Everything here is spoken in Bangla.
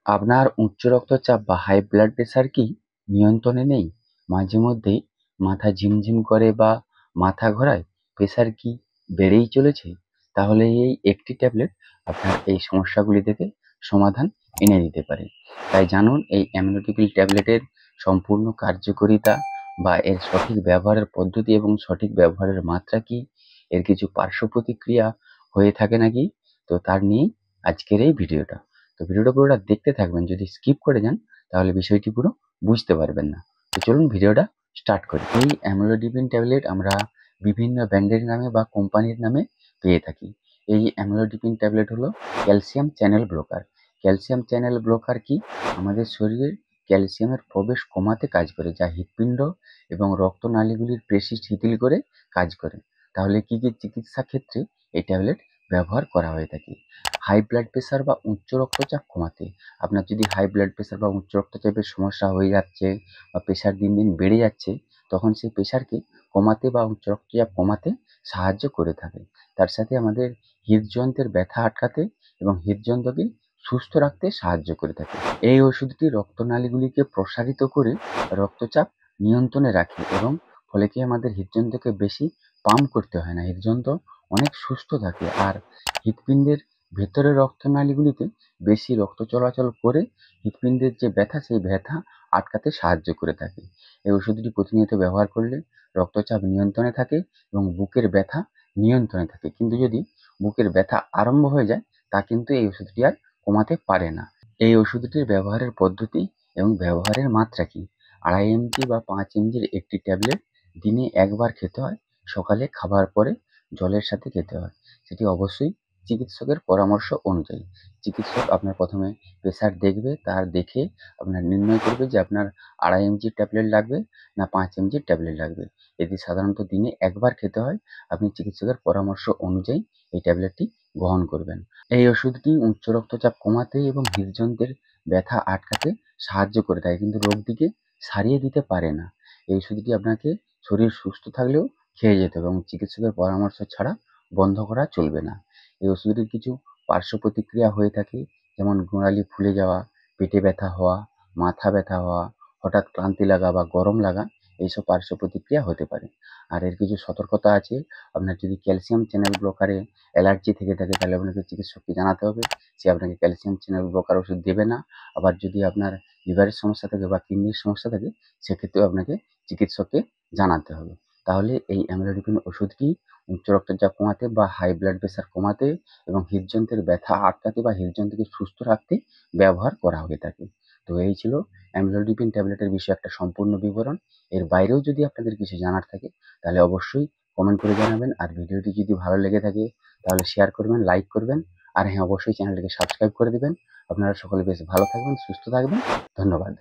আপনার উচ্চ রক্তচাপ বা হাই ব্লাড প্রেশার কি নিয়ন্ত্রণে নেই? মাঝে মধ্যেই মাথা ঝিমঝিম করে বা মাথা ঘোরায়? প্রেশার কি বেড়েই চলেছে? তাহলে এই একটি ট্যাবলেট আপনার এই সমস্যাগুলি থেকে সমাধান এনে দিতে পারে। তাই জানুন এই অ্যামলোডিপিল ট্যাবলেটের সম্পূর্ণ কার্যকারিতা বা এর সঠিক ব্যবহারের পদ্ধতি এবং সঠিক ব্যবহারের মাত্রা কি, এর কিছু পার্শ্ব প্রতিক্রিয়া হয়ে থাকে নাকি, তো তার নিয়েই আজকের এই ভিডিওটা। তো ভিডিওটা পুরোটা দেখতে থাকবেন। যদি স্কিপ করে যান তাহলে বিষয়টি পুরো বুঝতে পারবেন না। তো চলুন ভিডিওটা স্টার্ট করি। এই অ্যামলোডিপিন ট্যাবলেট আমরা বিভিন্ন ব্র্যান্ডের নামে বা কোম্পানির নামে পেয়ে থাকি। এই অ্যামলোডিপিন ট্যাবলেট হলো calcium channel blocker. Calcium channel blocker কি? আমাদের শরীরের ক্যালসিয়ামের প্রবেশ কমাতে কাজ করে, যা হৃৎপিণ্ড এবং রক্তনালীগুলির পেশি শিথিল করে কাজ করে। তাহলে কি কি চিকিৎসা ক্ষেত্রে এই ট্যাবলেট ব্যবহার করা হয়ে থাকে? হাই ব্লাড প্রেশার বা উচ্চ রক্তচাপ কমাতে। আপনার যদি হাই ব্লাড প্রেশার বা উচ্চ রক্তচাপের সমস্যা হয়ে যাচ্ছে বা প্রেশার দিন দিন বেড়ে যাচ্ছে, তখন সেই প্রেশারকে কমাতে বা উচ্চ রক্তচাপ কমাতে সাহায্য করে থাকে। তার সাথে আমাদের হৃদযন্ত্রের ব্যথা আটকাতে এবং হৃদযন্ত্রকে সুস্থ রাখতে সাহায্য করে থাকে। এই ওষুধটি রক্তনালীগুলিকে প্রসারিত করে রক্তচাপ নিয়ন্ত্রণে রাখে এবং ফলে কি আমাদের হৃদযন্ত্রকে বেশি পাম্প করতে হয় না, হৃদযন্ত্র অনেক সুস্থ থাকে। আর হৃৎপিণ্ডের ভেতরের রক্তনালীগুলিতে বেশি রক্ত চলাচল করে হৃৎপিণ্ডের যে ব্যথা, সেই ব্যথা আটকাতে সাহায্য করে থাকে। এই ওষুধটি প্রতিনিয়ত ব্যবহার করলে রক্তচাপ নিয়ন্ত্রণে থাকে এবং বুকের ব্যথা নিয়ন্ত্রণে থাকে। কিন্তু যদি বুকের ব্যথা আরম্ভ হয়ে যায়, তা কিন্তু এই ওষুধটি আর কমাতে পারে না। এই ওষুধটির ব্যবহারের পদ্ধতি এবং ব্যবহারের মাত্রা কি? 2.5 এমজি বা 5 এমজির একটি ট্যাবলেট দিনে একবার খেতে হয়। সকালে খাবার পরে জলের সাথে খেতে হয়। সেটি অবশ্যই চিকিৎসকের পরামর্শ অনুযায়ী। চিকিৎসক আপনার প্রথমে প্রেশার দেখবে, তার দেখে আপনার নির্ণয় করবে যে আপনার 2.5 এমজির ট্যাবলেট লাগবে না 5 এমজির ট্যাবলেট লাগবে। এটি সাধারণত দিনে একবার খেতে হয়। আপনি চিকিৎসকের পরামর্শ অনুযায়ী এই ট্যাবলেটটি গ্রহণ করবেন। এই ওষুধটি উচ্চ রক্তচাপ কমাতে এবং হৃদযন্ত্রের ব্যথা আটকাতে সাহায্য করে থাকে, কিন্তু রোগটিকে সারিয়ে দিতে পারে না। এই ওষুধটি আপনাকে শরীর সুস্থ থাকলেও খেয়ে যেতে হবে এবং চিকিৎসকের পরামর্শ ছাড়া বন্ধ করা চলবে না। এই ওষুধটির কিছু পার্শ্ব প্রতিক্রিয়া হয়ে থাকে, যেমন গোড়ালি ফুলে যাওয়া, পেটে ব্যথা হওয়া, মাথা ব্যথা হওয়া, হঠাৎ ক্লান্তি লাগা বা গরম লাগা, এইসব পার্শ্ব প্রতিক্রিয়া হতে পারে। আর এর কিছু সতর্কতা আছে। আপনার যদি ক্যালসিয়াম চ্যানেল ব্লকারে অ্যালার্জি থেকে থাকে, তাহলে আপনাকে চিকিৎসককে জানাতে হবে। সে আপনাকে ক্যালসিয়াম চ্যানেল ব্লকার ওষুধ দেবে না। আবার যদি আপনার লিভারের সমস্যা থাকে বা কিডনির সমস্যা থাকে, সেক্ষেত্রেও আপনাকে চিকিৎসককে জানাতে হবে। তাহলে এই অ্যামলোডিপিন ওষুধটি উচ্চ রক্তচাপ কমাতে বা হাই ব্লাড প্রেশার কমাতে এবং হৃদযন্ত্রের ব্যথা আটকাতে বা হৃদযন্ত্রকে সুস্থ রাখতে ব্যবহার করা হয়ে থাকে। তো এই ছিল অ্যামলোডিপিন ট্যাবলেটের বিষয়ে একটা সম্পূর্ণ বিবরণ। এর বাইরেও যদি আপনাদের কিছু জানার থাকে, তাহলে অবশ্যই কমেন্ট করে জানাবেন। আর ভিডিওটি যদি ভালো লেগে থাকে তাহলে শেয়ার করবেন, লাইক করবেন। আর হ্যাঁ, অবশ্যই চ্যানেলটিকে সাবস্ক্রাইব করে দিবেন। আপনারা সকলে বেশ ভালো থাকবেন, সুস্থ থাকবেন। ধন্যবাদ।